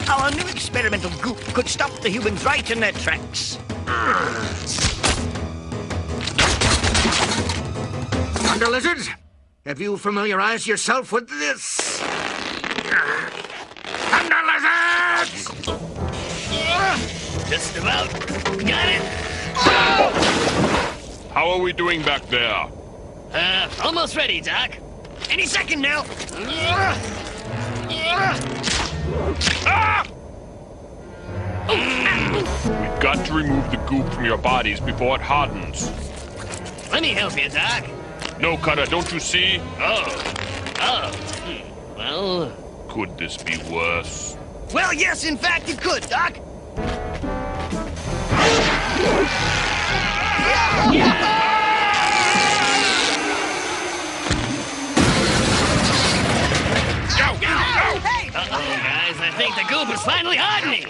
Our new experimental goop could stop the humans right in their tracks. Thunder lizards, have you familiarized yourself with this? Thunder lizards! Just about. Got it. How are we doing back there? Almost ready, Doc. Any second now. Ah! We've got to remove the goop from your bodies before it hardens. Let me help you, Doc. No, Cutter, don't you see? Well... Could this be worse? Well, yes, in fact, it could, Doc. Uh-oh, guys, I think the goop is finally hardening.